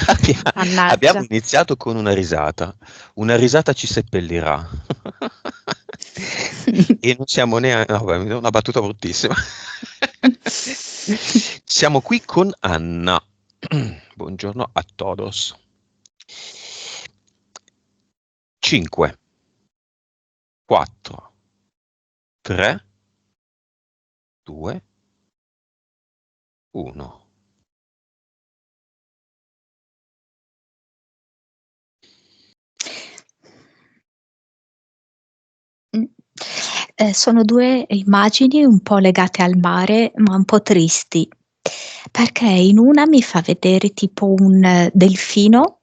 Abbiamo Mannaggia. iniziato con una risata ci seppellirà. E non siamo neanche, no, vabbè, una battuta bruttissima. Siamo qui con Anna. Buongiorno a todos. 5, 4, 3, 2, 1. Sono due immagini un po' legate al mare, ma un po' tristi, perché in una mi fa vedere tipo un delfino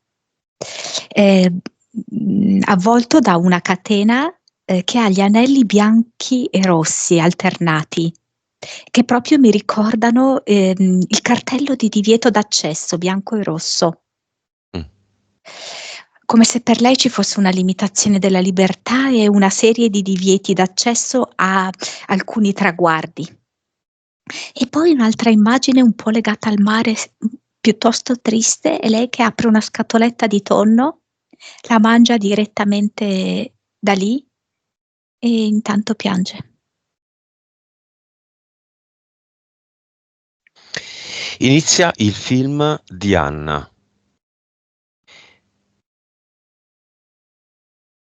avvolto da una catena che ha gli anelli bianchi e rossi alternati, che proprio mi ricordano il cartello di divieto d'accesso bianco e rosso. Mm. Come se per lei ci fosse una limitazione della libertà e una serie di divieti d'accesso a alcuni traguardi. E poi un'altra immagine un po' legata al mare, piuttosto triste, è lei che apre una scatoletta di tonno, la mangia direttamente da lì e intanto piange. Inizia il film di Anna.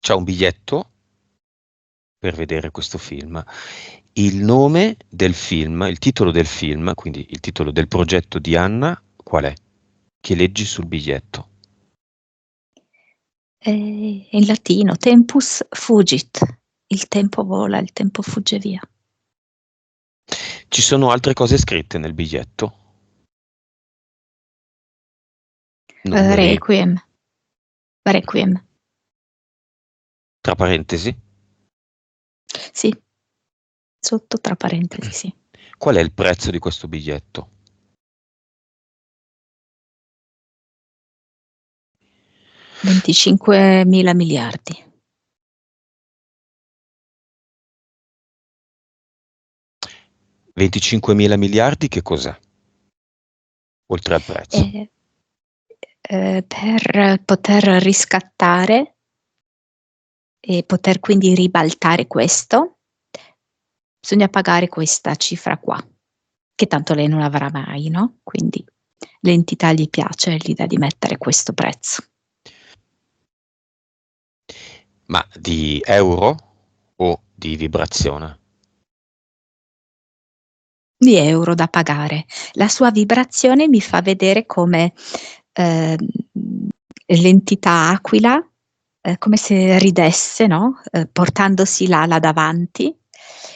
C'ha un biglietto per vedere questo film. Il nome del film, il titolo del film, quindi il titolo del progetto di Anna, qual è? Che leggi sul biglietto. In latino, tempus fugit, il tempo vola, il tempo fugge via. Ci sono altre cose scritte nel biglietto? Numeri, Requiem, requiem, tra parentesi? sì, sotto tra parentesi, sì. Qual è il prezzo di questo biglietto? 25.000 miliardi. 25.000 miliardi che cos'è? Oltre al prezzo. Per poter riscattare e poter quindi ribaltare questo, bisogna pagare questa cifra qua, che tanto lei non avrà mai, no? Quindi l'entità gli piace l'idea di mettere questo prezzo. Ma di euro o di vibrazione? Di euro da pagare. La sua vibrazione mi fa vedere come l'entità aquila, come se ridesse, no? Portandosi l'ala davanti,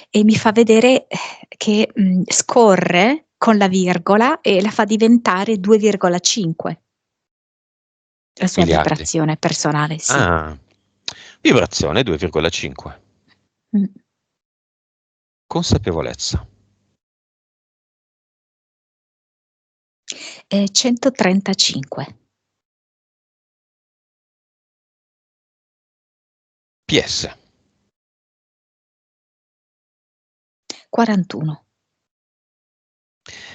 e mi fa vedere che scorre con la virgola e la fa diventare 2,5. La sua Miliardi. vibrazione personale, sì. Ah, vibrazione 2,5. Mm. Consapevolezza. 135. PS. 41.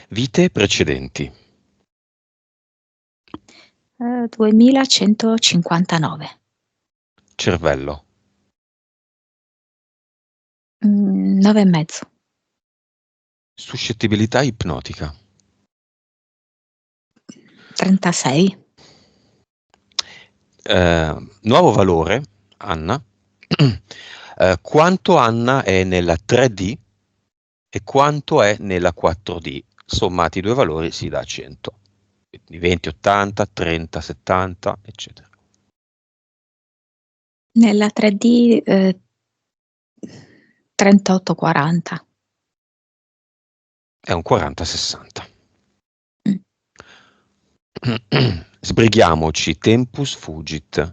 Vite precedenti. 2159. Cervello. 9 e mezzo. Suscettibilità ipnotica. 36. Nuovo valore, Anna. Quanto Anna è nella 3D e quanto è nella 4D. Sommati i due valori si dà 100. Quindi 20, 80, 30, 70, eccetera. Nella 3D 38-40. È un 40-60. Mm. Sbrighiamoci, tempus fugit.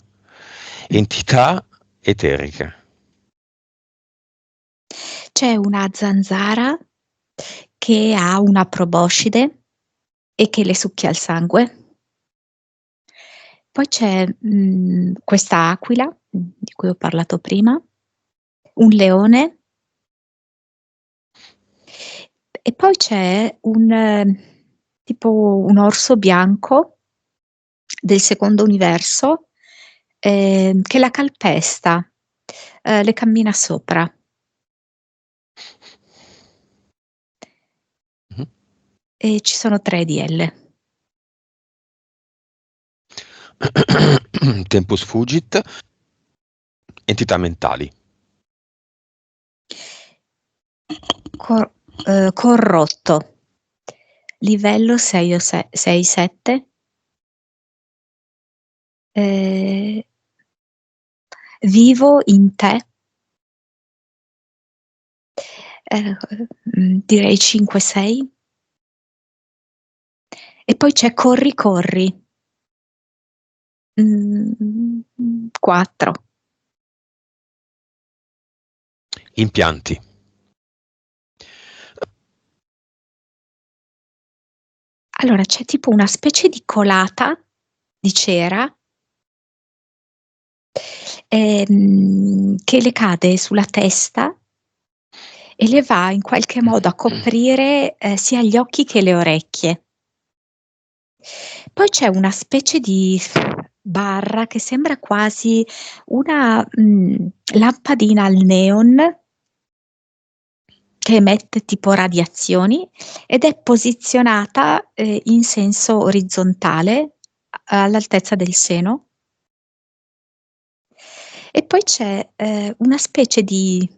Entità eteriche. C'è una zanzara che ha una proboscide e che le succhia il sangue. Poi c'è questa aquila di cui ho parlato prima, un leone, e poi c'è un tipo un orso bianco del secondo universo che la calpesta, le cammina sopra. Mhm. E ci sono 3 di L. Tempus fugit, entità mentali. Corrotto. Livello 6 o 6-7. Vivo in te. Direi 5-6. E poi c'è corri corri. 4. Impianti. Allora c'è tipo una specie di colata di cera che le cade sulla testa e le va in qualche modo a coprire sia gli occhi che le orecchie. Poi c'è una specie di barra che sembra quasi una lampadina al neon che emette tipo radiazioni ed è posizionata in senso orizzontale all'altezza del seno. E poi c'è una specie di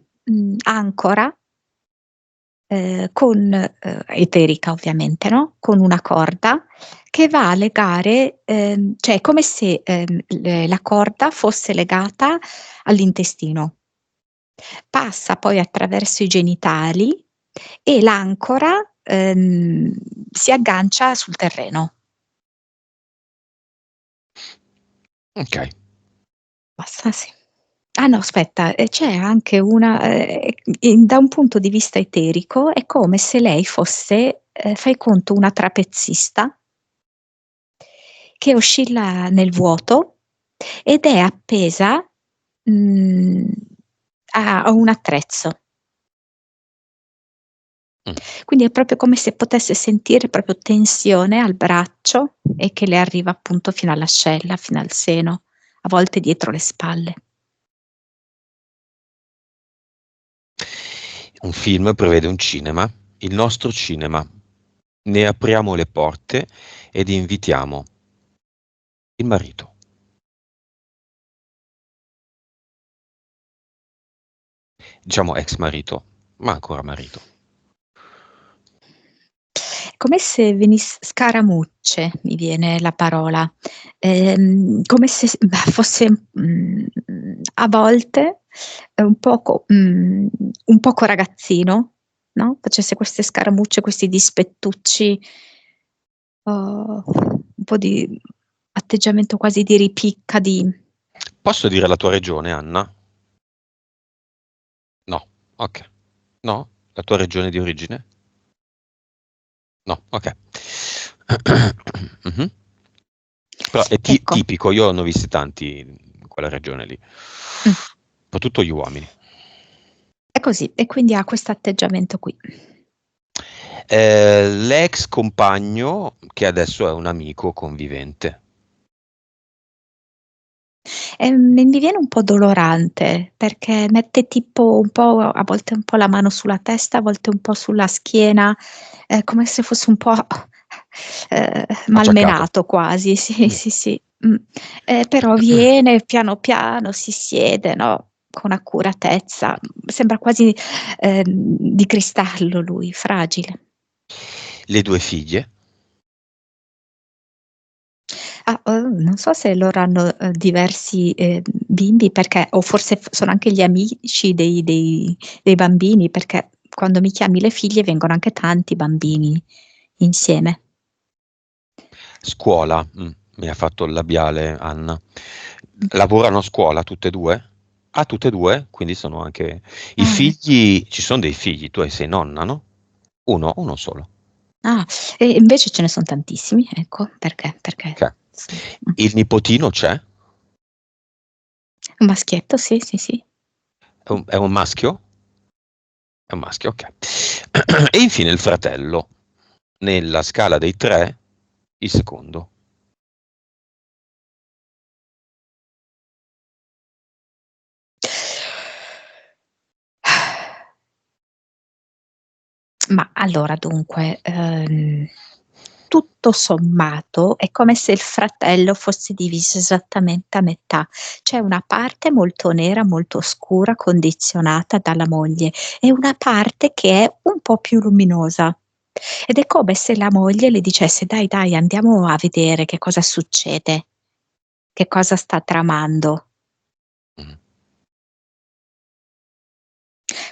ancora con eterica ovviamente, no, con una corda che va a legare, cioè è come se la corda fosse legata all'intestino. Passa poi attraverso i genitali e l'ancora si aggancia sul terreno. Ok. Basta, sì. Ah no, aspetta, c'è anche una da un punto di vista eterico è come se lei fosse, fai conto, una trapezzista che oscilla nel vuoto ed è appesa, mhmm, a un attrezzo. Mm. Quindi è proprio come se potesse sentire proprio tensione al braccio e che le arriva appunto fino all'ascella, fino al seno, a volte dietro le spalle. Un film prevede un cinema, il nostro cinema. Ne apriamo le porte ed invitiamo il marito. Diciamo ex marito, ma ancora marito. Come se scaramucce, mi viene la parola, come se fosse a volte un poco ragazzino, no? Facesse queste scaramucce, questi dispettucci, un po' di atteggiamento quasi di ripicca, di... Posso dire la tua regione, Anna? No, ok. No? La tua regione di origine? No, ok. Mhm. Però è Ecco. tipico, io ne ho visti tanti in quella regione lì, Mh. soprattutto gli uomini. È così, e quindi ha questo atteggiamento qui. L'ex compagno che adesso è un amico convivente. Mi viene un po' dolorante, perché mette tipo un po' a volte un po' la mano sulla testa, a volte un po' sulla schiena, come se fosse un po', Acciaccato. malmenato quasi, sì, Mm. sì, sì. Però viene piano piano, si siede, no, con accuratezza, sembra quasi, di cristallo lui, fragile. Le 2 figlie. Ah, non so se loro hanno, diversi, bimbi perché o forse sono anche gli amici dei bambini, perché quando mi chiami le figlie vengono anche tanti bambini insieme. Scuola, mi ha fatto il labiale Anna. Mh. Lavorano a scuola tutte e 2? Ah, tutte e 2? Quindi sono anche i Eh. figli, ci son dei figli, tu sei nonna, no? 1? 1 solo. Ah, e invece ce ne son tantissimi, ecco, perché Okay. Il nipotino c'è? un maschietto, sì, sì, sì. È un maschio? È un maschio, okay. E infine il fratello. nella scala dei 3 il secondo. Ma allora dunque, tutto sommato è come se il fratello fosse diviso esattamente a metà. C'è una parte molto nera, molto scura, condizionata dalla moglie, e una parte che è un po' più luminosa. Ed è come se la moglie le dicesse: "Dai, dai, andiamo a vedere che cosa succede, che cosa sta tramando". Mh.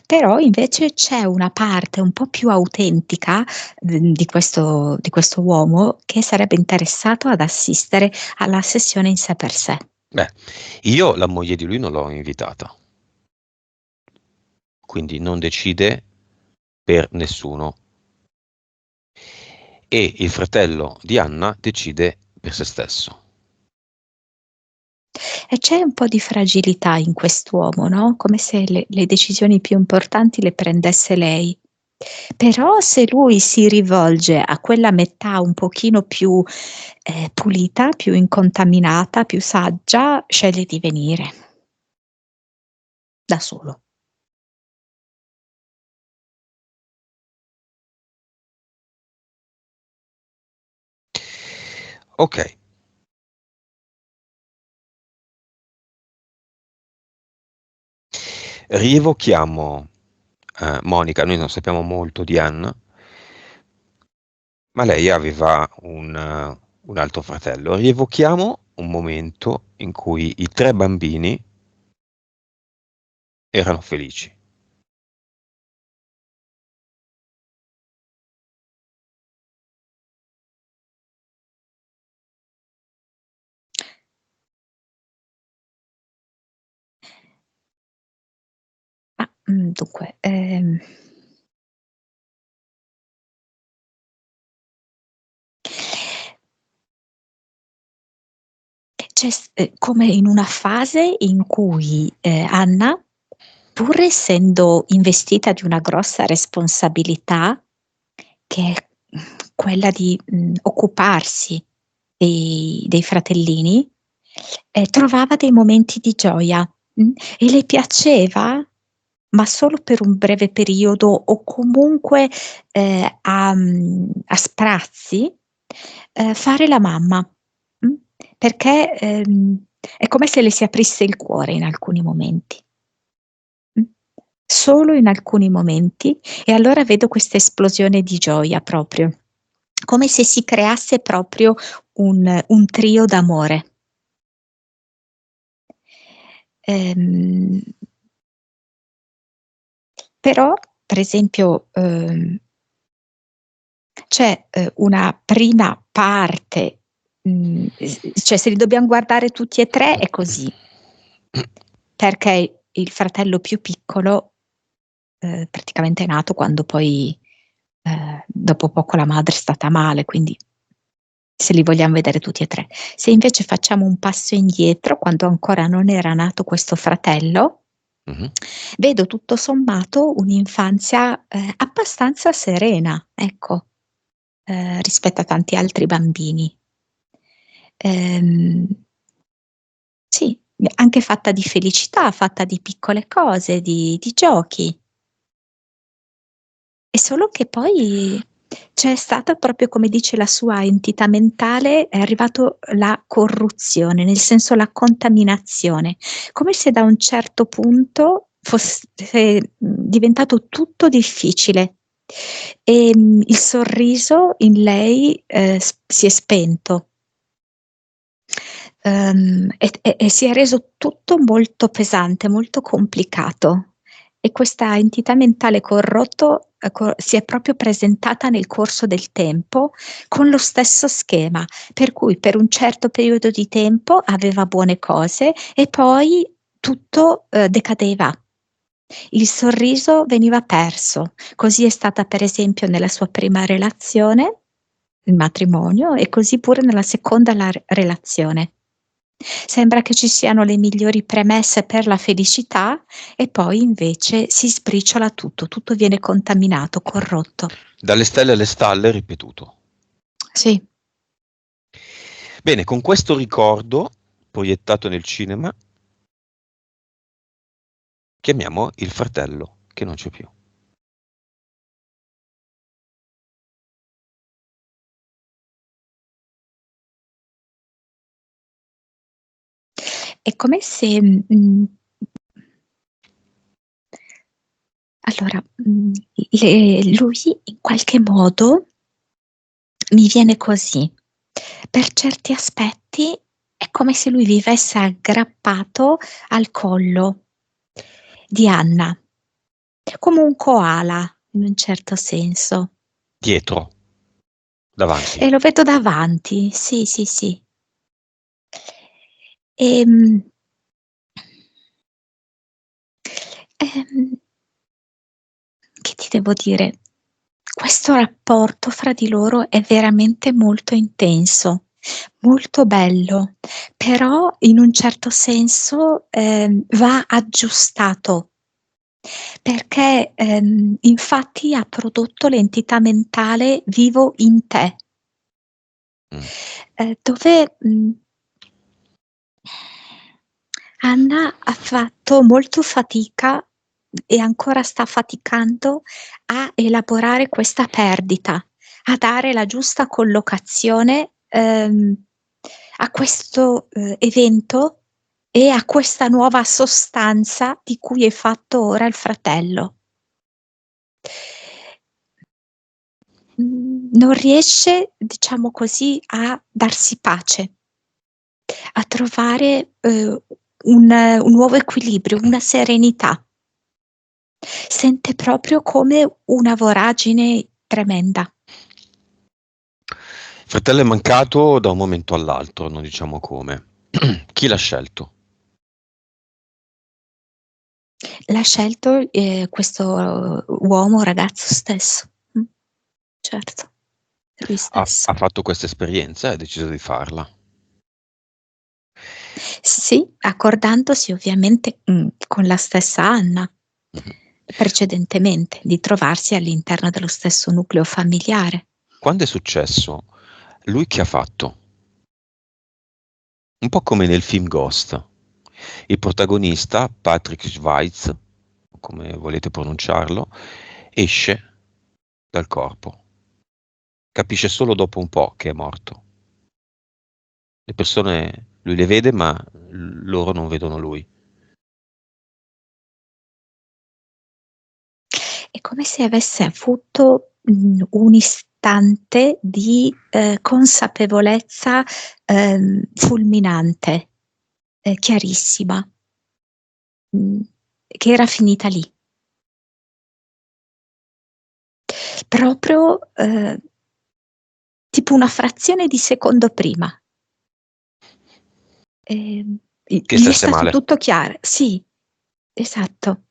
Però invece c'è una parte un po' più autentica, di questo uomo che sarebbe interessato ad assistere alla sessione in sé per sé. Beh, io la moglie di lui non l'ho invitata, quindi non decide per nessuno. E il fratello di Anna decide per se stesso. E c'è un po' di fragilità in quest'uomo, no, come se le decisioni più importanti le prendesse lei. Però se lui si rivolge a quella metà un pochino più, pulita, più incontaminata, più saggia, sceglie di venire da solo. Okay. Rievochiamo, Monica, noi non sappiamo molto di Anna, ma lei aveva un altro fratello. Rievochiamo un momento in cui i 3 bambini erano felici. Dunque, come in una fase in cui, Anna, pur essendo investita di una grossa responsabilità, che è, quella di, occuparsi dei fratellini, trovava dei momenti di gioia, e le piaceva, ma solo per un breve periodo o comunque, a sprazzi, fare la mamma, mh, perché, è come se le si aprisse il cuore in alcuni momenti. Mh. Solo in alcuni momenti, e allora vedo questa esplosione di gioia proprio, come se si creasse proprio un trio d'amore. Ehm, Però per esempio, c'è, una prima parte, cioè se li dobbiam guardare tutti e 3 è così, perché il fratello più piccolo, praticamente è nato quando poi, dopo poco la madre è stata male, quindi se li vogliam vedere tutti e 3. Se invece facciamo un passo indietro, quando ancora non era nato questo fratello, Mh-mh. vedo tutto sommato un'infanzia, abbastanza serena, ecco, rispetto a tanti altri bambini. Ehm, sì, anche fatta di felicità, fatta di piccole cose, di giochi. È solo che poi c'è stata, proprio come dice la sua entità mentale, è arrivato la corruzione, nel senso la contaminazione, come se da un certo punto fosse, diventato tutto difficile. Il sorriso in lei, si è spento. E si è reso tutto molto pesante, molto complicato. E questa entità mentale corrotto, si è proprio presentata nel corso del tempo con lo stesso schema, per cui per un certo periodo di tempo aveva buone cose e poi tutto, decadeva. Il sorriso veniva perso. Così è stata per esempio nella sua prima relazione, il matrimonio, e così pure nella seconda relazione. Sembra che ci siano le migliori premesse per la felicità e poi invece si sbriciola tutto, tutto viene contaminato, corrotto. Dalle stelle alle stalle, ripetuto. Sì. Bene, con questo ricordo proiettato nel cinema, chiamiamo il fratello che non c'è più. È come se allora, lui in qualche modo mi viene così. Per certi aspetti è come se lui vivesse aggrappato al collo di Anna, come un koala in un certo senso. Dietro, davanti. E lo vedo davanti, sì, sì, sì. Ehm Ehm, che ti devo dire? Questo rapporto fra di loro è veramente molto intenso, molto bello, però in un certo senso, va aggiustato, perché, infatti ha prodotto l'entità mentale "Vivo in te", Mh. dove, Anna ha fatto molto fatica e ancora sta faticando a elaborare questa perdita, a dare la giusta collocazione, a questo, evento e a questa nuova sostanza di cui è fatto ora il fratello. Non riesce, diciamo così, a darsi pace, a trovare, un nuovo equilibrio, una serenità. Sente proprio come una voragine tremenda. Il fratello è mancato da un momento all'altro, non diciamo come. Chi l'ha scelto? L'ha scelto, questo uomo, ragazzo stesso. Certo, lui stesso. Ha fatto questa esperienza e ha deciso di farla. Sì, accordandosi ovviamente, con la stessa Anna, Mh-mh. precedentemente, di trovarsi all'interno dello stesso nucleo familiare. Quando è successo, lui che ha fatto? Un po' come nel film Ghost. Il protagonista, Patrick Swayze, come volete pronunciarlo, esce dal corpo. Capisce solo dopo un po' che è morto. Le persone lui le vede, ma loro non vedono lui. È come se avesse avuto, un istante di, consapevolezza, fulminante, chiarissima, mhmm, che era finita lì. Proprio, tipo una frazione di secondo prima. Che Gli è stesse stato male. tutto sì, esatto.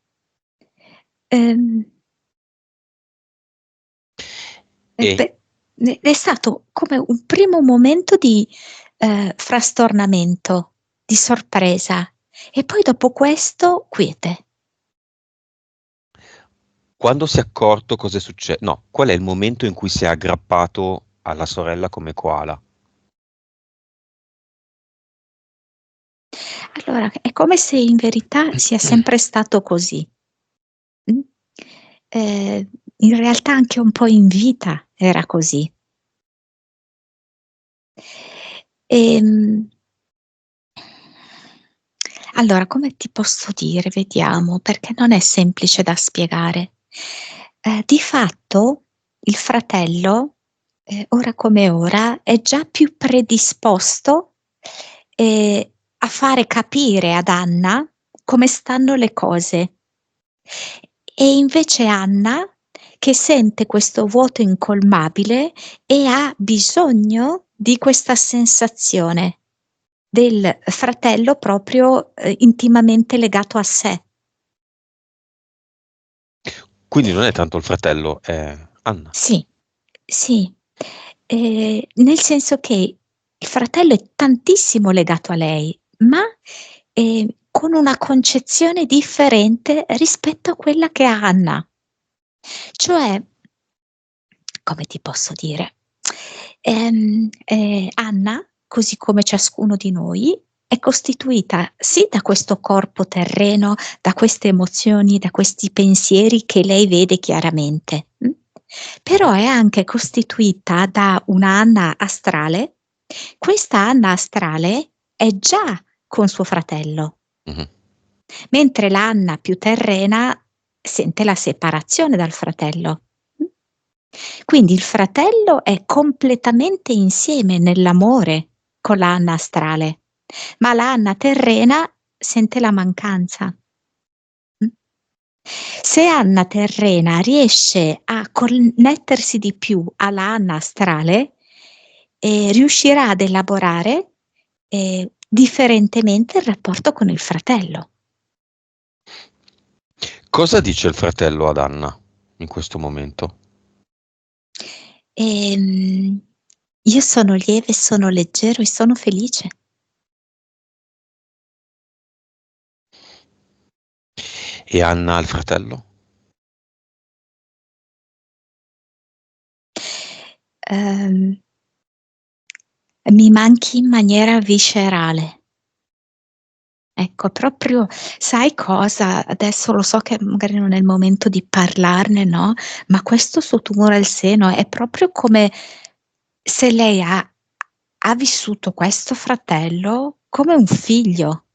Ehm E Pe è stato come un primo momento di, frastornamento, di sorpresa e poi dopo questo quiete. quando si è accorto cos'è no, qual è il momento in cui si è aggrappato alla sorella come koala? Allora, è come se in verità sia sempre stato così. Mh? In realtà anche un po' in vita era così. Ehm Allora, come ti posso dire? Vediamo, perché non è semplice da spiegare. Di fatto il fratello, ora come ora, è già più predisposto, a fare capire ad Anna come stanno le cose. E invece Anna, che sente questo vuoto incolmabile e ha bisogno di questa sensazione del fratello proprio, intimamente legato a sé. Quindi non è tanto il fratello, è Anna. Sì, sì, nel senso che il fratello è tantissimo legato a lei, ma con una concezione differente rispetto a quella che ha Anna. Cioè, come ti posso dire, Anna, così come ciascuno di noi, è costituita sì da questo corpo terreno, da queste emozioni, da questi pensieri che lei vede chiaramente, però è anche costituita da una Anna astrale. Questa Anna astrale è già con suo fratello. Mhm. Mentre l'Anna più terrena sente la separazione dal fratello. Quindi il fratello è completamente insieme nell'amore con l'Anna astrale, ma l'Anna terrena sente la mancanza. Se Anna terrena riesce a connettersi di più alla Anna astrale, riuscirà ad elaborare differentemente il rapporto con il fratello. Cosa dice il fratello ad Anna in questo momento? Io sono lieve, sono leggero e sono felice. E Anna al fratello? Mi manchi in maniera viscerale. Ecco, proprio sai cosa? Adesso lo so che magari non è il momento di parlarne, no, ma questo suo tumore al seno è proprio come se lei ha vissuto questo fratello come un figlio.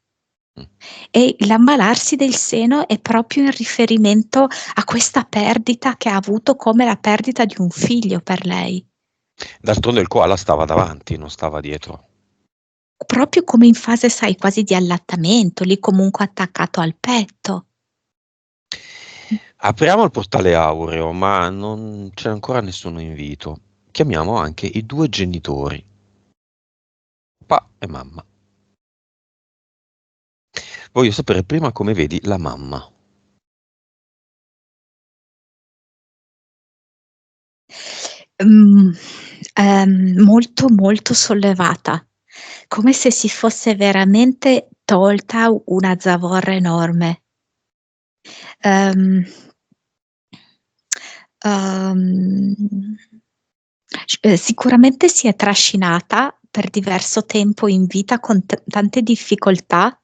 E l'ammalarsi del seno è proprio in riferimento a questa perdita che ha avuto come la perdita di un figlio per lei. D'altronde il koala stava davanti, non stava dietro. Proprio come in fase, sai, quasi di allattamento, lì comunque attaccato al petto. Apriamo il portale aureo, ma non c'è ancora nessun invito. Chiamiamo anche i due genitori, papà e mamma. Voglio sapere prima come vedi la mamma. Molto, molto sollevata, come se si fosse veramente tolta una zavorra enorme. Ehm, uhm, Sicuramente si è trascinata per diverso tempo in vita con tante difficoltà,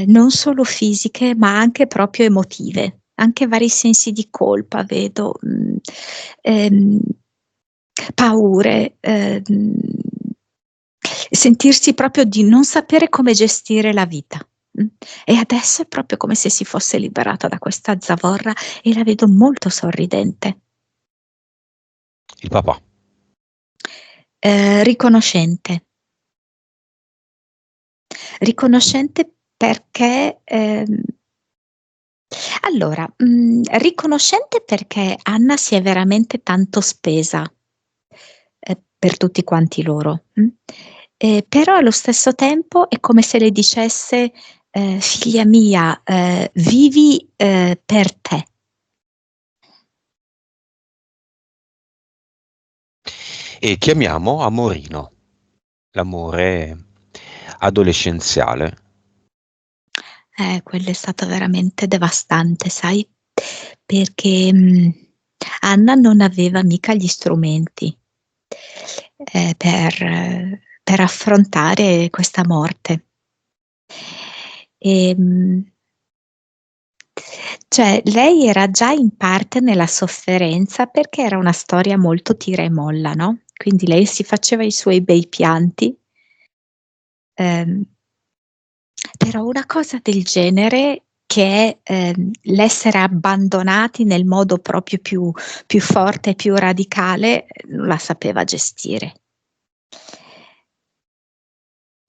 non solo fisiche, ma anche proprio emotive, anche vari sensi di colpa vedo, ehm, paure, sentirsi proprio di non sapere come gestire la vita. E adesso è proprio come se si fosse liberata da questa zavorra e la vedo molto sorridente. Il papà. Riconoscente. Riconoscente perché, allora, riconoscente perché Anna si è veramente tanto spesa, per tutti quanti loro, però allo stesso tempo è come se le dicesse: "Figlia mia, vivi, per te". E chiamiamo Amorino, l'amore adolescenziale. Quello è stato veramente devastante, sai, perché, Anna non aveva mica gli strumenti, per affrontare questa morte. Ehm, cioè lei era già in parte nella sofferenza perché era una storia molto tira e molla, no, quindi lei si faceva i suoi bei pianti, ehm però una cosa del genere che è, l'essere abbandonati nel modo proprio più forte e più radicale, non la sapeva gestire.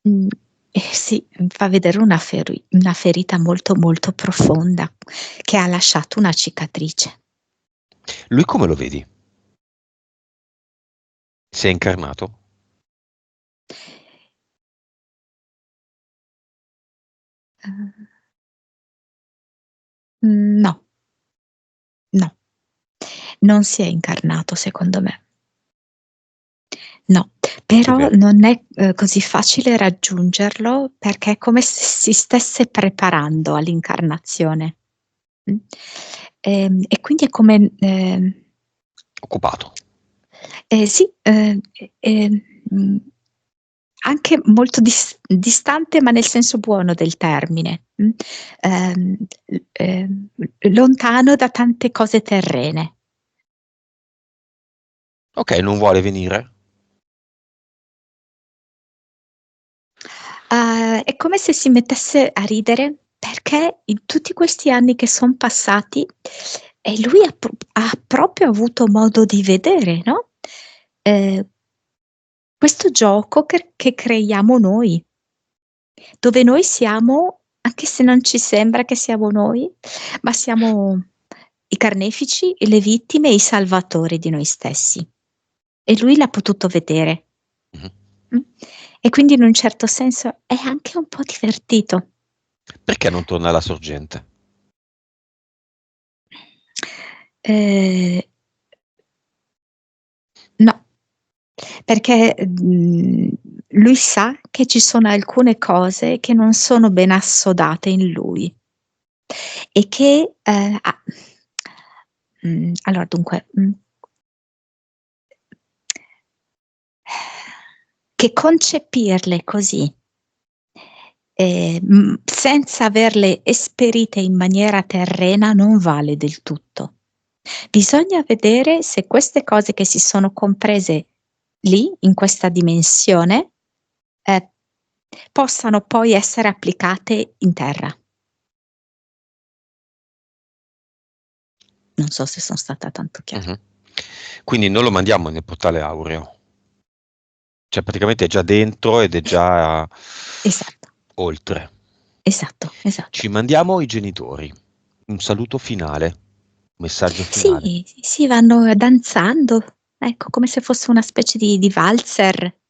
Mhmm, sì, fa vedere una ferita molto, molto profonda che ha lasciato una cicatrice. Lui come lo vedi? Si è incarnato? Uhm, no, no, non si è incarnato secondo me. No, Però vero. non è così facile raggiungerlo perché è come se si stesse preparando all'incarnazione. Mm? E quindi è come Occupato. sì, mm, anche molto distante, ma nel senso buono del termine, Ehm, lontano da tante cose terrene. Ok, non vuole venire? È come se si mettesse a ridere perché in tutti questi anni che son passati, lui ha proprio avuto modo di vedere, no, ehm, questo gioco che creiamo noi, dove noi siamo, anche se non ci sembra che siamo noi, ma siamo i carnefici, e le vittime e i salvatori di noi stessi. E lui l'ha potuto vedere. Mhm. Mh. E quindi in un certo senso è anche un po' divertito. Perché non torna alla sorgente? Ehm, no, perché, lui sa che ci sono alcune cose che non sono ben assodate in lui e che, allora dunque, che concepirle così, senza averle esperite in maniera terrena non vale del tutto. Bisogna vedere se queste cose che si sono comprese lì, in questa dimensione, ehm, possano poi essere applicate in terra. Non so se son stata tanto chiara. Mhm. Quindi non lo mandiamo nel portale aureo. Cioè praticamente è già dentro ed è già Esatto, oltre. esatto, esatto. Ci mandiamo i genitori. Un saluto finale, un messaggio finale. Sì, sì, sì, vanno danzando, ecco, come se fosse una specie di valzer,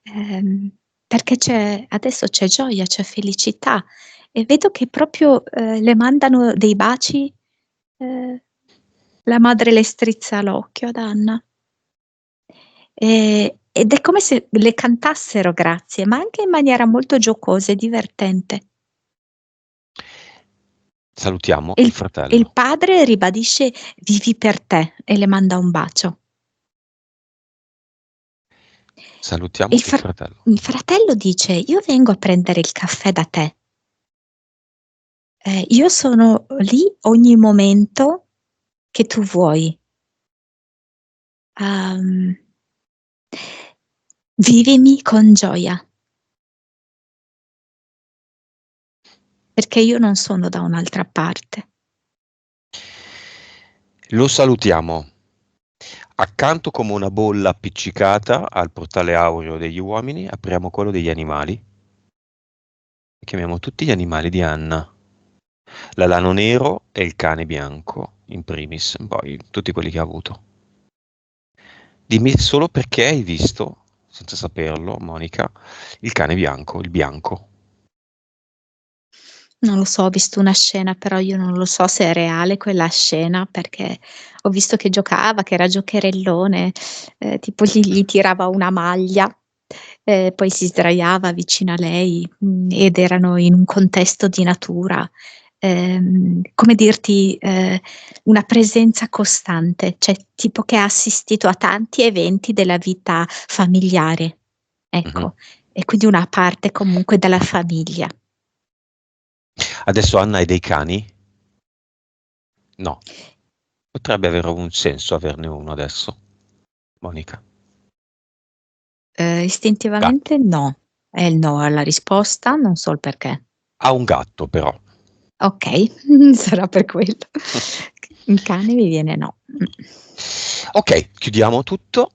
ehm, perché adesso c'è gioia, c'è felicità e vedo che proprio, le mandano dei baci, ehm, la madre le strizza l'occhio ad Anna. Ed è come se le cantassero grazie, ma anche in maniera molto giocosa e divertente. Salutiamo E il il fratello. padre ribadisce: "Vivi per te" e le manda un bacio. Salutiamo il fratello. Il fratello dice: "Io vengo a prendere il caffè da te. Io sono lì ogni momento che tu vuoi. Uhm, vivimi con gioia, perché io non sono da un'altra parte". Lo salutiamo. Accanto come una bolla appiccicata al portale aureo degli uomini, apriamo quello degli animali e chiamiamo tutti gli animali di Anna. L'alano nero e il cane bianco, in primis, poi tutti quelli che ha avuto. Dimmi solo perché hai visto, senza saperlo, Monica, il cane bianco, il bianco. Non lo so, ho visto una scena, però io non lo so se è reale quella scena, perché ho visto che giocava, che era giocherellone, tipo gli tirava una maglia, poi si sdraiava vicino a lei, ed erano in un contesto di natura. Come dirti, una presenza costante, cioè tipo che ha assistito a tanti eventi della vita familiare, Mhm. ecco, e quindi una parte comunque della famiglia. Adesso Anna hai dei cani? No. Potrebbe avere un senso averne uno adesso, Monica. Gatto. Istintivamente no. È il no alla risposta, non so il perché. Ha un gatto però. Okay, sarà per quello. Un cane mi viene no. Ok, chiudiamo tutto,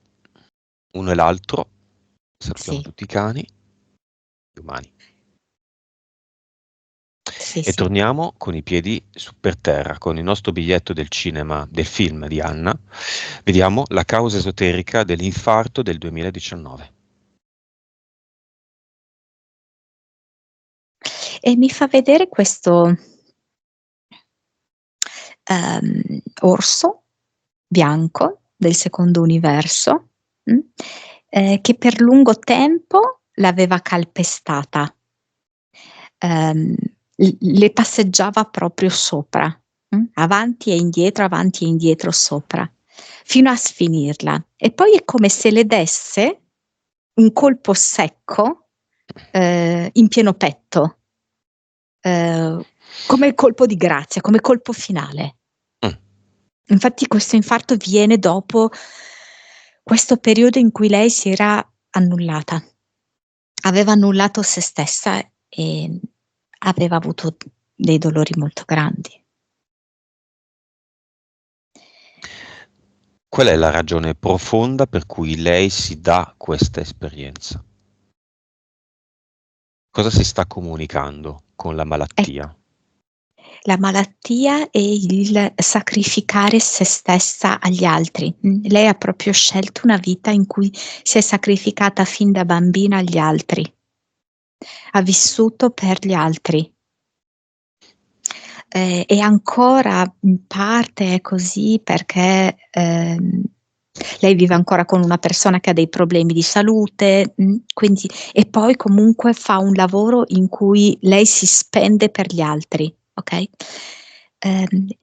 uno e l'altro. Salutiamo Sì, tutti i cani, umani. sì, E sì. torniamo con i piedi per terra, con il nostro biglietto del cinema, del film di Anna. Vediamo la causa esoterica dell'infarto del 2019. E mi fa vedere questo, orso bianco del secondo universo, mh, che per lungo tempo l'aveva calpestata. Le passeggiava proprio sopra, avanti e indietro sopra, fino a sfinirla. E poi è come se le desse un colpo secco in pieno petto, come colpo di grazia, come colpo finale. Infatti questo infarto viene dopo questo periodo in cui lei si era annullata. Aveva annullato se stessa e aveva avuto dei dolori molto grandi. Qual è la ragione profonda per cui lei si dà questa esperienza? Cosa si sta comunicando con la malattia? La malattia e il sacrificare se stessa agli altri. Lei ha proprio scelto una vita in cui si è sacrificata fin da bambina agli altri. Ha vissuto per gli altri. E ancora in parte è così perché lei vive ancora con una persona che ha dei problemi di salute, quindi, e poi comunque fa un lavoro in cui lei si spende per gli altri, ok?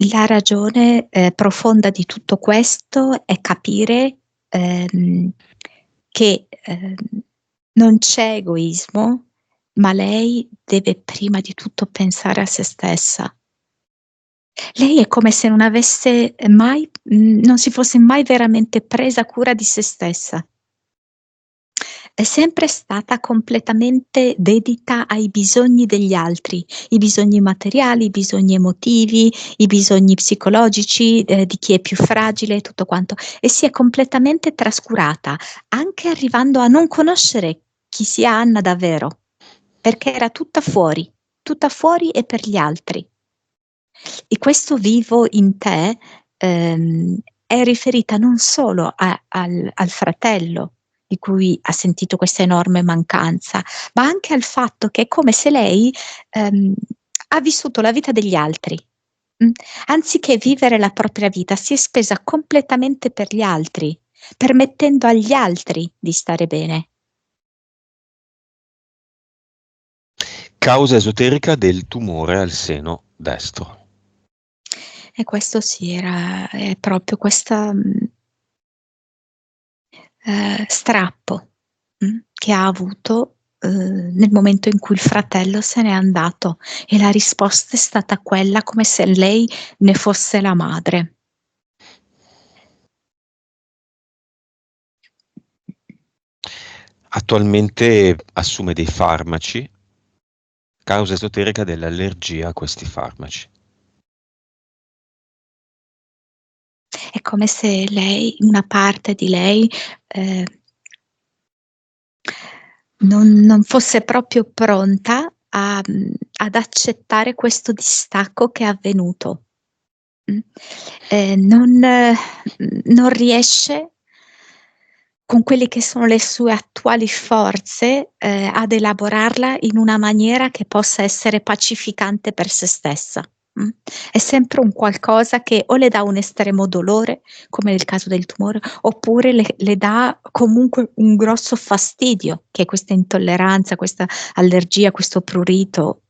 La ragione profonda di tutto questo è capire che non c'è egoismo, ma lei deve prima di tutto pensare a se stessa. Lei è come se non avesse mai non si fosse mai veramente presa cura di se stessa. È sempre stata completamente dedita ai bisogni degli altri, i bisogni materiali, i bisogni emotivi, i bisogni psicologici, di chi è più fragile e tutto quanto, e si è completamente trascurata, anche arrivando a non conoscere chi sia Anna davvero, perché era tutta fuori e per gli altri. E questo vivo in te è riferita non solo al fratello di cui ha sentito questa enorme mancanza, ma anche al fatto che è come se lei ha vissuto la vita degli altri. Anziché vivere la propria vita, si è spesa completamente per gli altri, permettendo agli altri di stare bene. Causa esoterica del tumore al seno destro. E questo sì, è proprio questa strappo che ha avuto nel momento in cui il fratello se n'è andato, e la risposta è stata quella come se lei ne fosse la madre. Attualmente assume dei farmaci, causa esoterica dell'allergia a questi farmaci. È come se lei, una parte di lei, non fosse proprio pronta ad accettare questo distacco che è avvenuto. Non riesce, con quelle che sono le sue attuali forze, ad elaborarla in una maniera che possa essere pacificante per se stessa. È sempre un qualcosa che o le dà un estremo dolore, come nel caso del tumore, oppure le dà comunque un grosso fastidio, che è questa intolleranza, questa allergia, questo prurito.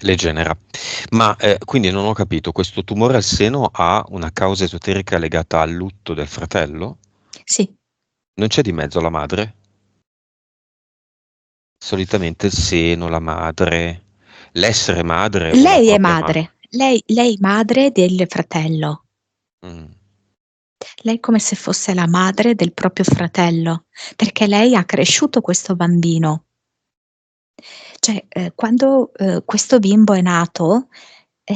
Le genera. Ma quindi non ho capito, questo tumore al seno ha una causa esoterica legata al lutto del fratello? Sì. Non c'è di mezzo la madre? Solitamente il seno, la madre, l'essere madre o la Lei è propria madre. madre, lei madre del fratello. Lei come se fosse la madre del proprio fratello, perché lei ha cresciuto questo bambino. Cioè, quando questo bimbo è nato,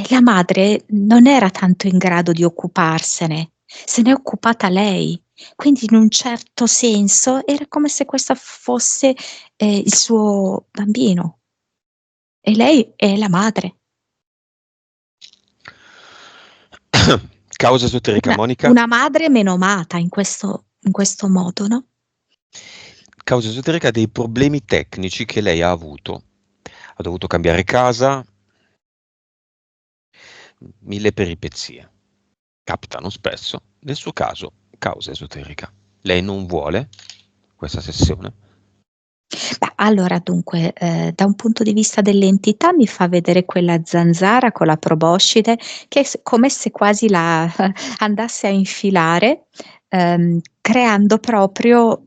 la madre non era tanto in grado di occuparsene, se n'è occupata lei. Quindi in un certo senso era come se questo fosse il suo bambino, e lei è la madre. Causa esoterica, Monica? Una madre menomata in questo modo, no? Causa esoterica dei problemi tecnici che lei ha avuto. Ha dovuto cambiare casa, 1000 peripezie. Capitano spesso, nel suo caso, causa esoterica. Lei non vuole questa sessione? Beh, allora dunque, da un punto di vista dell'entità mi fa vedere quella zanzara con la proboscide che è come se quasi la andasse a infilare, creando proprio,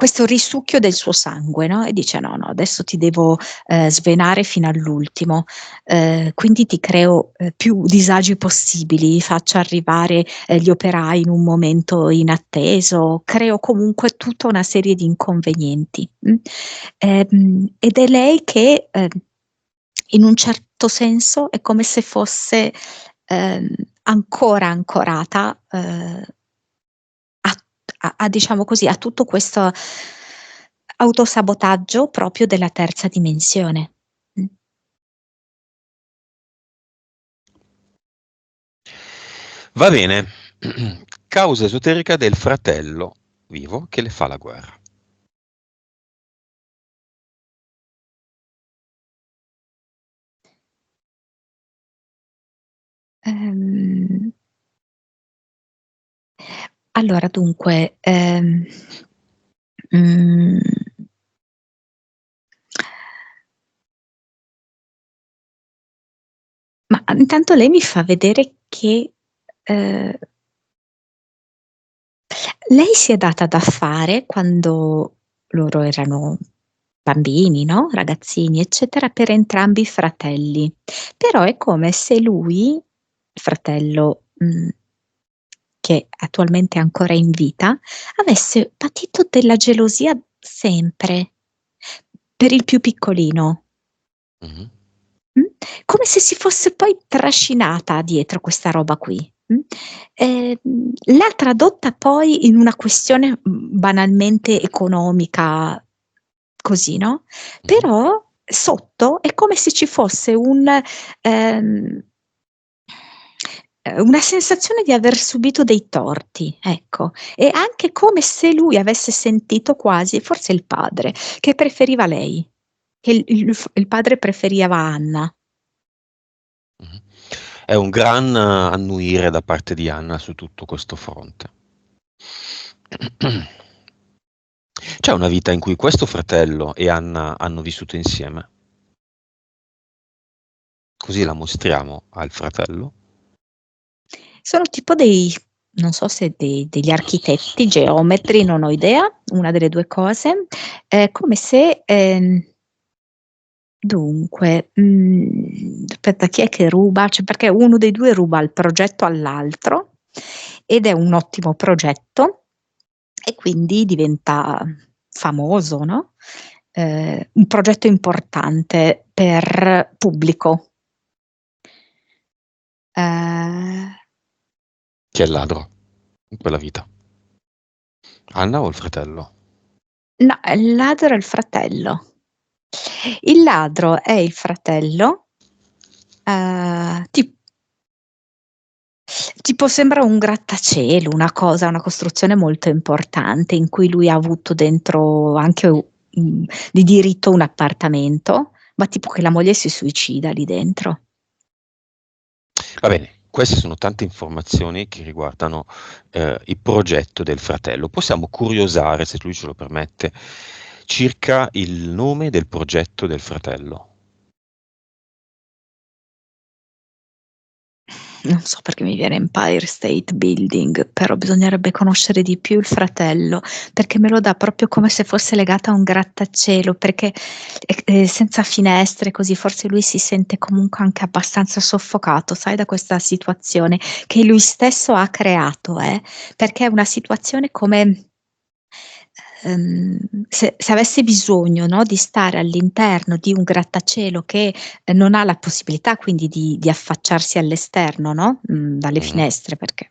questo risucchio del suo sangue, no, e dice: "No, no, adesso ti devo, svenare fino all'ultimo, quindi ti creo, più disagi possibili, faccio arrivare, gli operai in un momento inatteso, creo comunque tutta una serie di inconvenienti, ed è lei che, in un certo senso è come se fosse, ehm, ancora ancorata, a diciamo così, a tutto questo autosabotaggio proprio della terza dimensione. Mh. Va bene. Causa esoterica del fratello vivo che le fa la guerra. Ehm, allora dunque, mhmm ma intanto lei mi fa vedere che, ehm, lei si è data da fare quando loro erano bambini, no, ragazzini, eccetera, per entrambi i fratelli. Però è come se lui, il fratello, che attualmente è ancora in vita, avesse patito della gelosia sempre, per il più piccolino. Mh-mh. Mh? Come se si fosse poi trascinata dietro questa roba qui, l'ha tradotta poi in una questione, banalmente economica, così, no, Mh-mh. però sotto è come se ci fosse ehm, una sensazione di aver subito dei torti, ecco. E anche come se lui avesse sentito quasi, forse il padre, che preferiva lei, che il padre preferiva Anna. Mh-mh. È un gran annuire da parte di Anna su tutto questo fronte. C'è una vita in cui questo fratello e Anna hanno vissuto insieme? Così la mostriamo al fratello? Sono tipo dei non so se degli architetti, geometri, non ho idea, una delle 2 cose. È come se, dunque, aspetta chi è che ruba? Cioè perché uno dei 2 ruba il progetto all'altro ed è un ottimo progetto e quindi diventa famoso, no, un progetto importante per pubblico. Ehm Chi è il ladro in quella vita? Anna o il fratello? No, il ladro è il fratello. Il ladro è il fratello, ti tipo sembra un grattacielo, una cosa, una costruzione molto importante in cui lui ha avuto dentro anche di diritto un appartamento, ma tipo che la moglie si suicida lì dentro. Va bene, queste sono tante informazioni che riguardano, il progetto del fratello. Possiamo curiosare, se lui ce lo permette, circa il nome del progetto del fratello. Non so perché mi viene Empire State Building, però bisognerebbe conoscere di più il fratello, perché me lo dà proprio come se fosse legata a un grattacielo, perché, senza finestre, così forse lui si sente comunque anche abbastanza soffocato, sai, da questa situazione che lui stesso ha creato, perché è una situazione come se avesse bisogno, no, di stare all'interno di un grattacielo che, non ha la possibilità quindi di affacciarsi all'esterno, no, dalle Mh-mh. finestre perché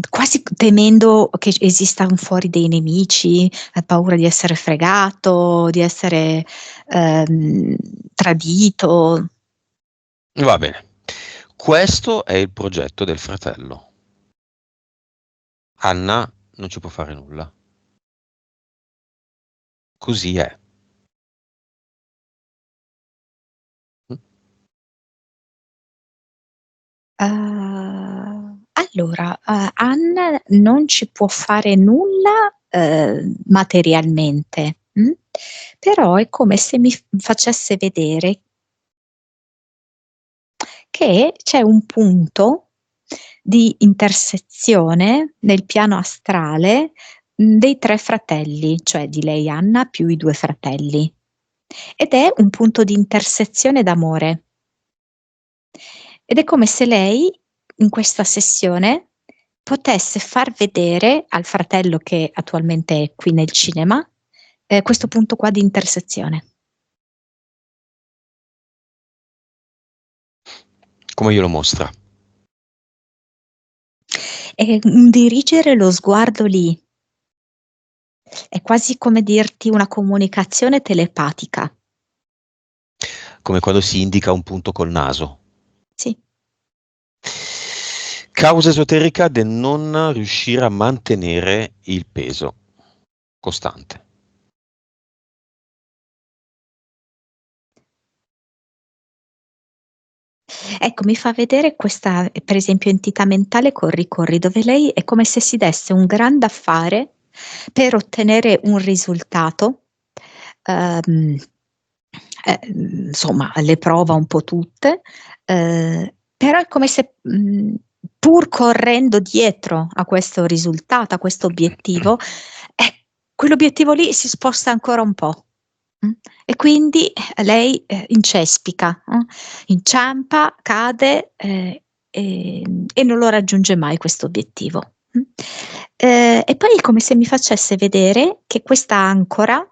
quasi temendo che esistan fuori dei nemici, ha paura di essere fregato, di essere, ehm, tradito. Va bene. Questo è il progetto del fratello. Anna non ci può fare nulla. Così è. Mh. Allora, Anna non ci può fare nulla, materialmente, però è come se mi facesse vedere che c'è un punto di intersezione nel piano astrale, dei 3 fratelli, cioè di lei Anna più i 2 fratelli. Ed è un punto di intersezione d'amore. Ed è come se lei, in questa sessione, potesse far vedere al fratello che attualmente è qui nel cinema, questo punto qua di intersezione. Come glielo mostra? Dirigere lo sguardo lì. È quasi come dirti una comunicazione telepatica. Come quando si indica un punto col naso. Sì. Causa esoterica del non riuscire a mantenere il peso costante. Ecco, mi fa vedere questa, per esempio, entità mentale corri-corri, dove lei è come se si desse un grande affare per ottenere un risultato, insomma le prova un po' tutte, però è come se, pur correndo dietro a questo risultato, a questo obiettivo, quell'obiettivo lì si sposta ancora un po'. E quindi lei, incespica, inciampa, cade, e non lo raggiunge mai questo obiettivo. E poi è come se mi facesse vedere che questa ancora,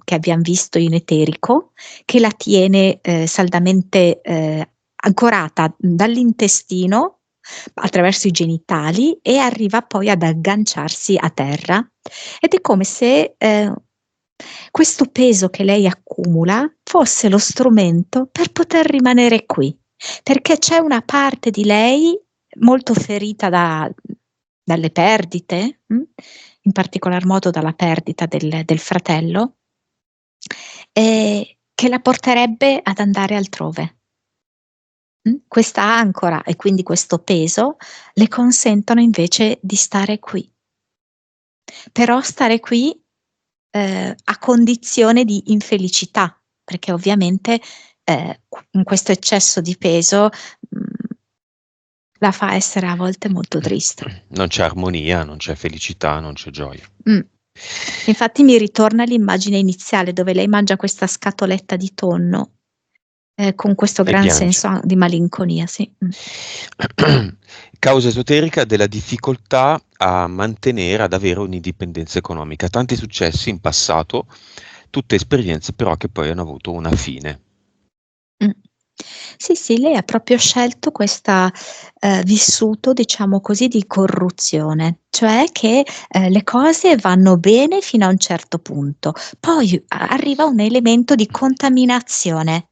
che abbiam visto in eterico, che la tiene, saldamente, ancorata dall'intestino attraverso i genitali e arriva poi ad agganciarsi a terra, ed è come se, questo peso che lei accumula fosse lo strumento per poter rimanere qui, perché c'è una parte di lei molto ferita dalle perdite, in particolar modo dalla perdita del fratello, che la porterebbe ad andare altrove. Questa ancora e quindi questo peso le consentono invece di stare qui. Però stare qui, a condizione di infelicità, perché ovviamente, questo eccesso di peso, la fa essere a volte molto triste. Non c'è armonia, non c'è felicità, non c'è gioia. Infatti mi ritorna l'immagine iniziale dove lei mangia questa scatoletta di tonno, con questo gran piange. senso di malinconia, sì. Causa esoterica della difficoltà a mantenere, ad avere un'indipendenza economica. Tanti successi in passato, tutte esperienze però che poi hanno avuto una fine. Sì, sì, lei ha proprio scelto questa, vissuto, diciamo così, di corruzione, cioè che, le cose vanno bene fino a un certo punto, poi arriva un elemento di contaminazione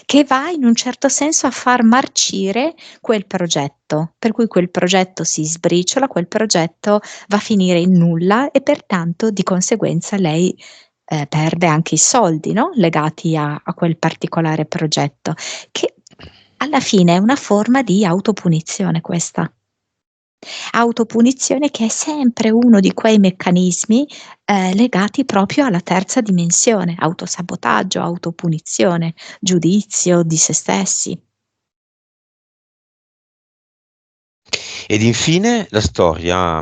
che va in un certo senso a far marcire quel progetto, per cui quel progetto si sbriciola, quel progetto va a finire in nulla e pertanto di conseguenza lei, perde anche i soldi, no, legati a quel particolare progetto, che alla fine è una forma di autopunizione questa. Autopunizione che è sempre uno di quei meccanismi, legati proprio alla terza dimensione, autosabotaggio, autopunizione, giudizio di se stessi. Ed infine la storia,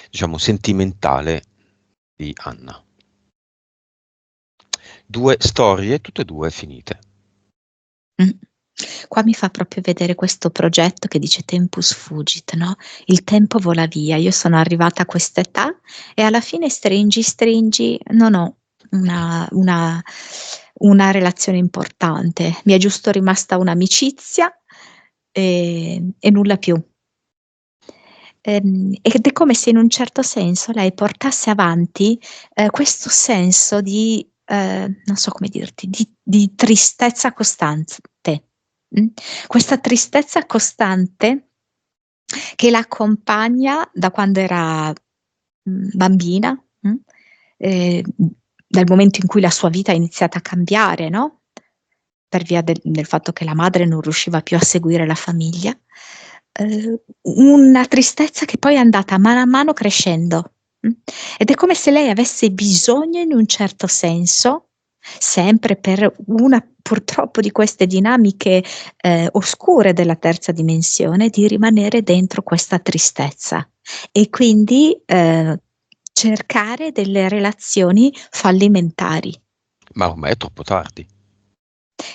diciamo, sentimentale di Anna. 2 storie, tutte e 2 finite. Qua mi fa proprio vedere questo progetto che dice tempus fugit, no, il tempo vola via. Io sono arrivata a quest'età e alla fine stringi, non ho una relazione importante. Mi è giusto rimasta un'amicizia, e nulla più. Ed è come se in un certo senso lei portasse avanti, questo senso di, non so come dirti, di tristezza costante. Questa tristezza costante che la accompagna da quando era, bambina, dal momento in cui la sua vita ha iniziato a cambiare, no, per via del fatto che la madre non riusciva più a seguire la famiglia, una tristezza che poi è andata mano a mano crescendo. Ed è come se lei avesse bisogno, in un certo senso, sempre per una purtroppo di queste dinamiche oscure della terza dimensione, di rimanere dentro questa tristezza e quindi cercare delle relazioni fallimentari. Ma ormai è troppo tardi.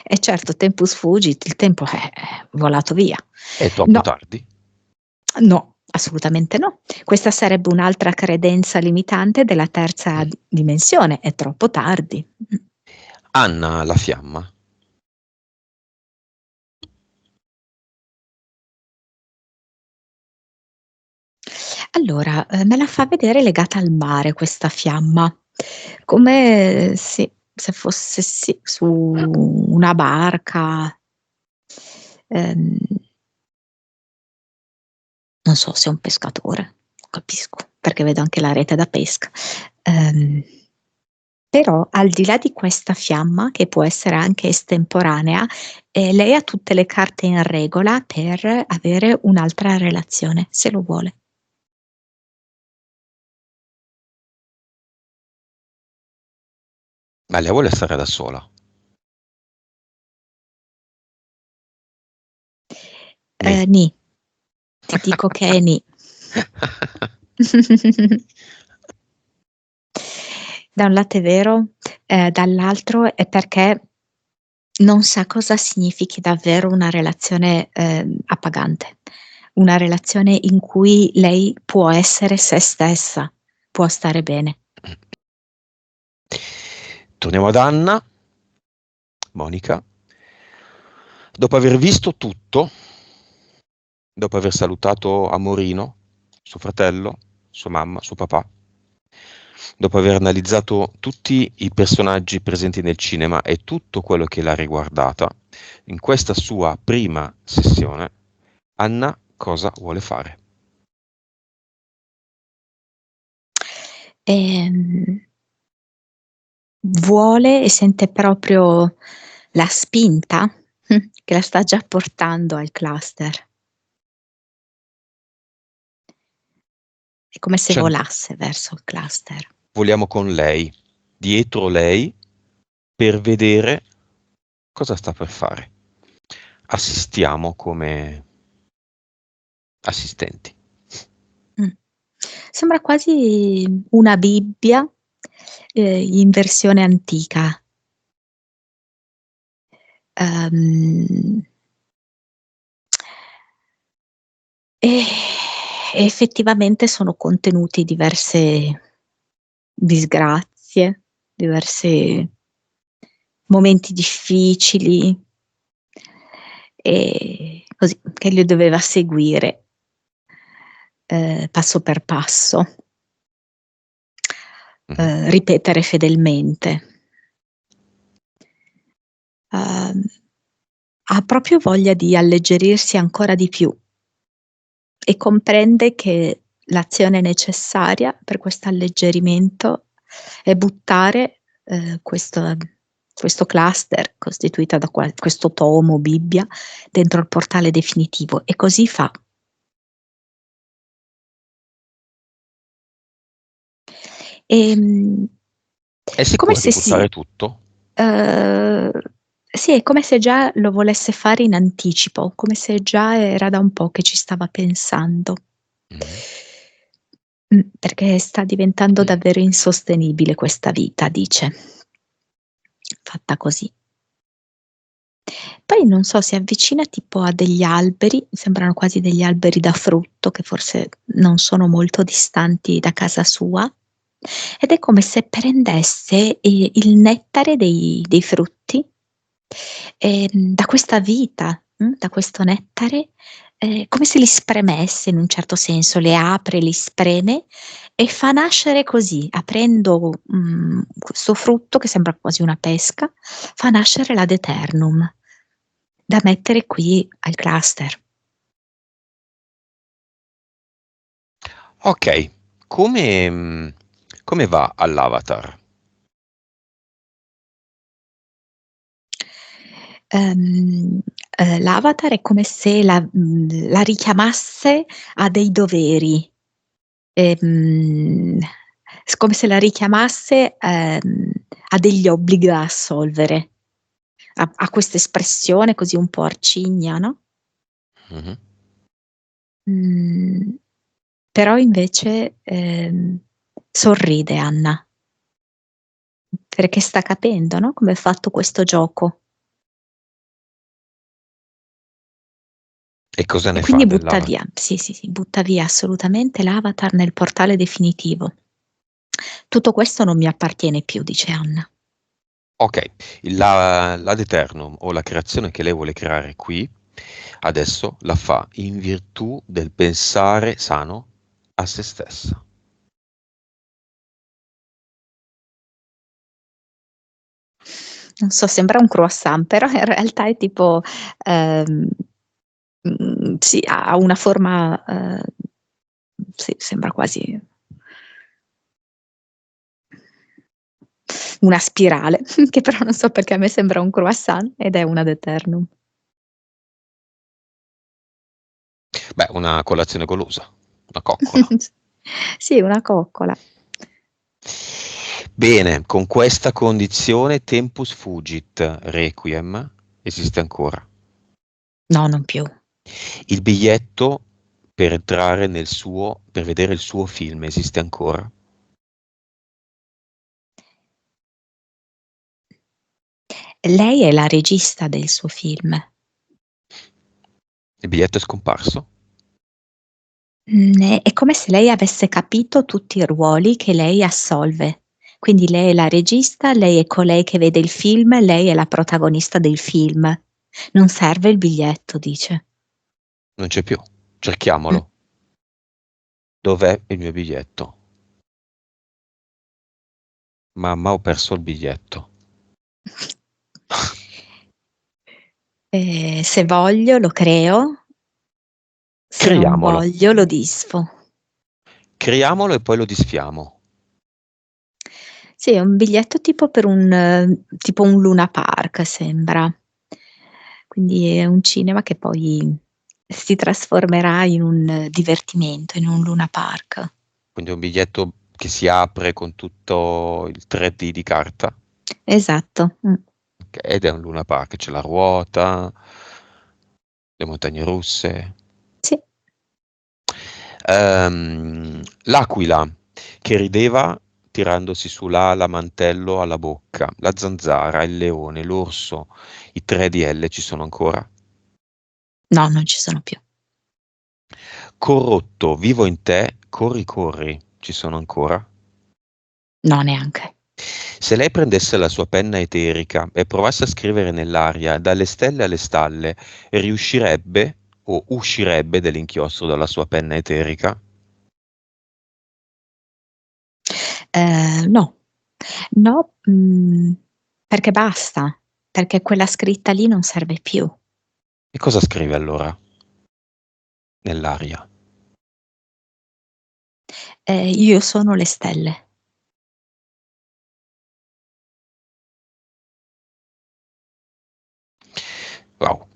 E certo, tempus fugit, il tempo è volato via. È troppo No, tardi? no, assolutamente no. Questa sarebbe un'altra credenza limitante della terza dimensione. È troppo tardi. Anna la fiamma. Allora, me la fa vedere legata al mare questa fiamma, come se fosse su una barca. Ehm, non so se è un pescatore, capisco, perché vedo anche la rete da pesca. Però al di là di questa fiamma, che può essere anche estemporanea, lei ha tutte le carte in regola per avere un'altra relazione, se lo vuole. Ma lei vuole stare da sola? Nì. Nì, ti dico che è nì. Da un lato è vero, dall'altro è perché non sa cosa significhi davvero una relazione appagante, una relazione in cui lei può essere se stessa, può stare bene. Torniamo ad Anna. Monica. Dopo aver visto tutto, dopo aver salutato Amorino, suo fratello, sua mamma, suo papà, dopo aver analizzato tutti i personaggi presenti nel cinema e tutto quello che l'ha riguardata, in questa sua prima sessione, Anna cosa vuole fare? Vuole e sente proprio la spinta che la sta già portando al cluster. È come se Cioè, volasse verso il cluster. vogliamo con lei, dietro lei, per vedere cosa sta per fare. Assistiamo come assistenti. Sembra quasi una Bibbia in versione antica. E effettivamente sono contenuti diverse disgrazie, diversi momenti difficili, e così, che li doveva seguire passo per passo, ripetere fedelmente. Ha proprio voglia di alleggerirsi ancora di più e comprende che l'azione necessaria per questo alleggerimento è buttare questo cluster costituito da questo tomo, Bibbia, dentro il portale definitivo, e così fa. È Come sicura di se buttare tutto? sì, è come se già lo volesse fare in anticipo, come se già era da un po' che ci stava pensando. Perché sta diventando davvero insostenibile questa vita, dice, fatta così. Poi non so, si avvicina tipo a degli alberi, sembrano quasi degli alberi da frutto, che forse non sono molto distanti da casa sua, ed è come se prendesse il nettare dei frutti, da questa vita, da questo nettare, come se li spremesse in un certo senso, le apre, li spreme e fa nascere così, aprendo questo frutto che sembra quasi una pesca, fa nascere l'ad eternum, da mettere qui al cluster. Ok, come va all'Avatar? l'avatar è come se la richiamasse a dei doveri. Come se la richiamasse a degli obblighi da assolvere. Ha questa espressione così un po' arcigna, no? Mhm. Però invece sorride Anna, perché sta capendo, no? Come è fatto questo gioco. E cosa E ne fa quindi butta dell'avatar? via, sì, butta via assolutamente l'avatar nel portale definitivo. Tutto questo non mi appartiene più, dice Anna. Ok, l'ad eternum o la creazione che lei vuole creare qui, adesso la fa in virtù del pensare sano a se stessa. Non so, sembra un croissant, però in realtà è tipo, sì, ha una forma, sì, sembra quasi una spirale, che però non so perché a me sembra un croissant ed è un ad eternum. Beh, una colazione golosa, una coccola. Sì, una coccola. Bene, con questa condizione Tempus Fugit Requiem esiste ancora. No, non più. Il biglietto per entrare per vedere il suo film esiste ancora. Lei è la regista del suo film. Il biglietto è scomparso. È come se lei avesse capito tutti i ruoli che lei assolve. Quindi lei è la regista, lei è colei che vede il film, lei è la protagonista del film. Non serve il biglietto, dice. Non c'è più. Mm. Cerchiamolo. Dov'è il mio biglietto? Mamma, ho perso il biglietto. Se voglio lo creo, se non Creiamolo. voglio lo disfo. Creiamolo e poi lo disfiamo. Sì, è un biglietto tipo per tipo un Luna Park, sembra. Quindi è un cinema che poi si trasformerà in un divertimento, in un Luna Park. Quindi è un biglietto che si apre con tutto il 3D di carta. Esatto. Ed è un Luna Park, c'è la ruota, le montagne russe. Sì. L'aquila che rideva tirandosi su l'ala mantello alla bocca, la zanzara, il leone, l'orso, i 3DL ci sono ancora. No, non ci sono più. Corrotto, vivo in te, corri corri, ci sono ancora. No, neanche. Se lei prendesse la sua penna eterica e provasse a scrivere nell'aria dalle stelle alle stalle, riuscirebbe o uscirebbe dell'inchiostro dalla sua penna eterica? No. No, perché basta, perché quella scritta lì non serve più. E cosa scrive allora nell'aria? Io sono le stelle. Wow.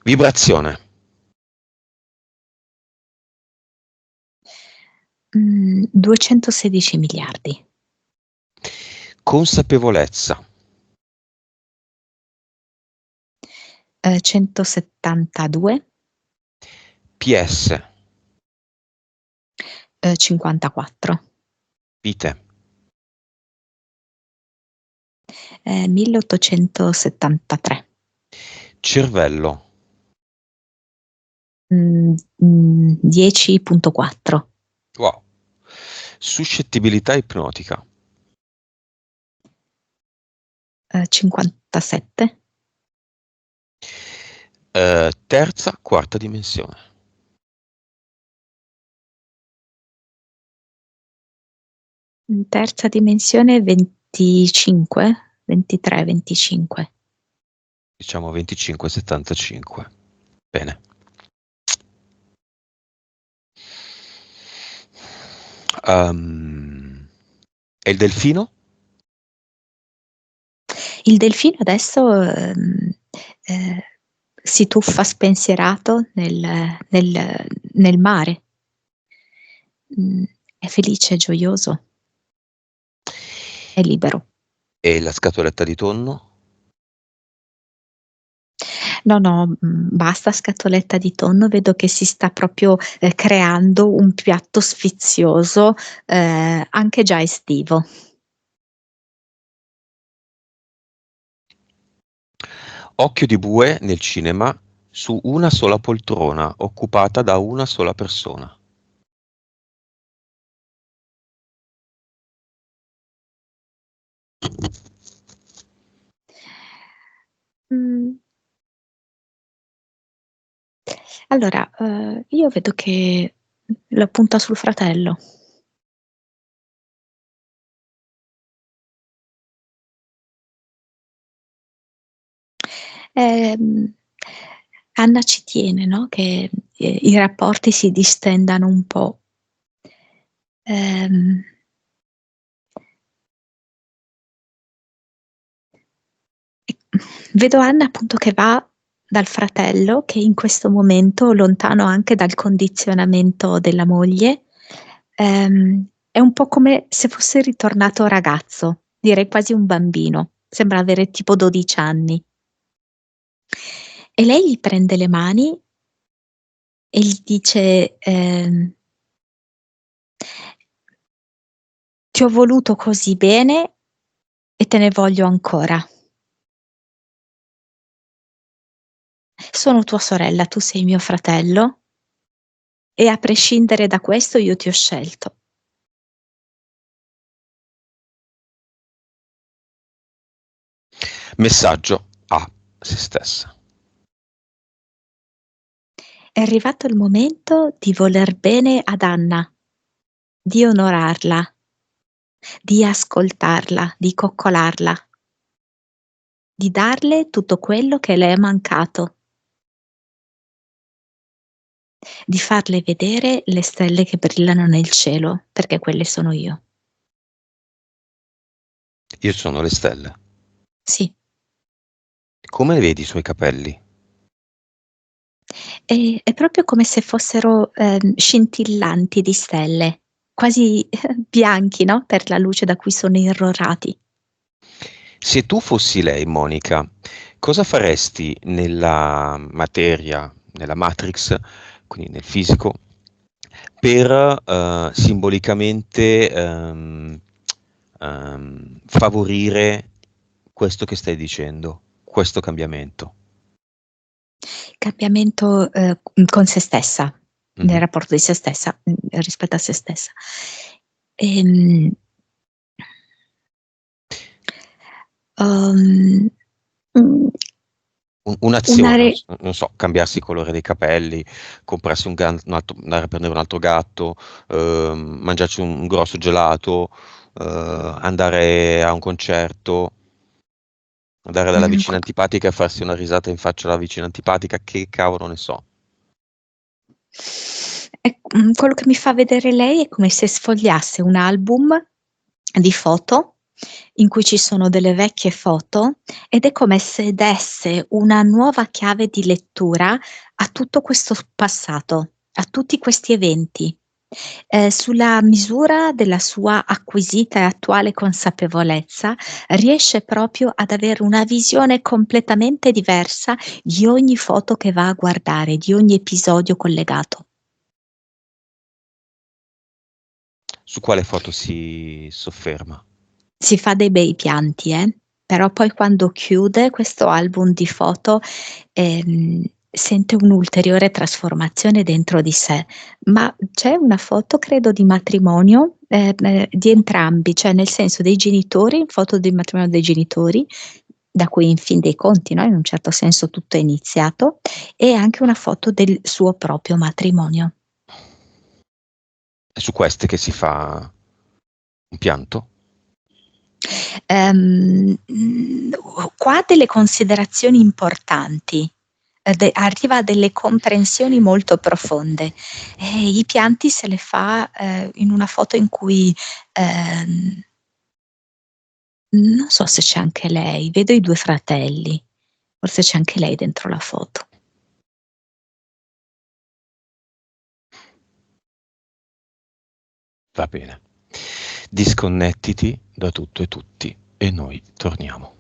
Vibrazione. 216 miliardi. Consapevolezza. 172, PS. 54, Vite. 1873. Cervello. 10.4, Wow. Suscettibilità ipnotica. 57, Terza, quarta dimensione. terza dimensione 25, 23, 25. Diciamo 25-75. Bene. E il delfino? Il delfino adesso si tuffa spensierato nel mare. È felice, è gioioso, è libero. E la scatoletta di tonno? No, no, basta scatoletta di tonno, vedo che si sta proprio, creando un piatto sfizioso, anche già estivo. Occhio di bue nel cinema su una sola poltrona, occupata da una sola persona. Mhmm Allora, io vedo che la punta sul fratello. Ehm, Anna ci tiene, no, che, i rapporti si distendano un po'. Ehm E vedo Anna appunto che va dal fratello, che in questo momento, lontano anche dal condizionamento della moglie, è un po' come se fosse ritornato ragazzo, direi quasi un bambino, sembra avere tipo 12 anni. E lei gli prende le mani e gli dice, "Ti ho voluto così bene e te ne voglio ancora. Sono tua sorella, tu sei mio fratello e a prescindere da questo io ti ho scelto." Messaggio a se stessa. È arrivato il momento di voler bene ad Anna, di onorarla, di ascoltarla, di coccolarla, di darle tutto quello che le è mancato, di farle vedere le stelle che brillano nel cielo, perché quelle sono io. Io sono le stelle. Sì, Come vedi i suoi capelli? è proprio come se fossero, scintillanti di stelle, quasi bianchi, no, per la luce da cui sono irrorati. Se tu fossi lei, Monica, cosa faresti nella materia, nella Matrix, quindi nel fisico, per simbolicamente favorire questo che stai dicendo, questo cambiamento? Cambiamento, con se stessa, nel Mhm. rapporto di se stessa, rispetto a se stessa. Ehm, uhm, mhmm, una Un'azione, re non so, cambiarsi il colore dei capelli, comprarsi un altro, andare a prendere un altro gatto, mangiarci un grosso gelato, andare a un concerto, andare dalla mhmm, vicina antipatica e farsi una risata in faccia alla vicina antipatica, che cavolo ne so. quello che mi fa vedere lei è come se sfogliasse un album di foto, in cui ci sono delle vecchie foto, ed è come se desse una nuova chiave di lettura a tutto questo s passato, a tutti questi eventi, sulla misura della sua acquisita e attuale consapevolezza, riesce proprio ad avere una visione completamente diversa di ogni foto che va a guardare, di ogni episodio collegato. Su quale foto si sofferma? Si fa dei bei pianti, però poi quando chiude questo album di foto, sente un'ulteriore trasformazione dentro di sé. Ma c'è una foto credo di matrimonio, di entrambi, cioè nel senso dei genitori, foto del matrimonio dei genitori, da cui in fin dei conti, no, in un certo senso tutto è iniziato, e anche una foto del suo proprio matrimonio. È su queste che si fa un pianto? Qua ha delle considerazioni importanti, arriva a delle comprensioni molto profonde. I pianti se le fa, in una foto in cui, ehm, non so se c'è anche lei, vedo i 2 fratelli, forse c'è anche lei dentro la foto. Va bene. Disconnettiti da tutto e tutti e noi torniamo.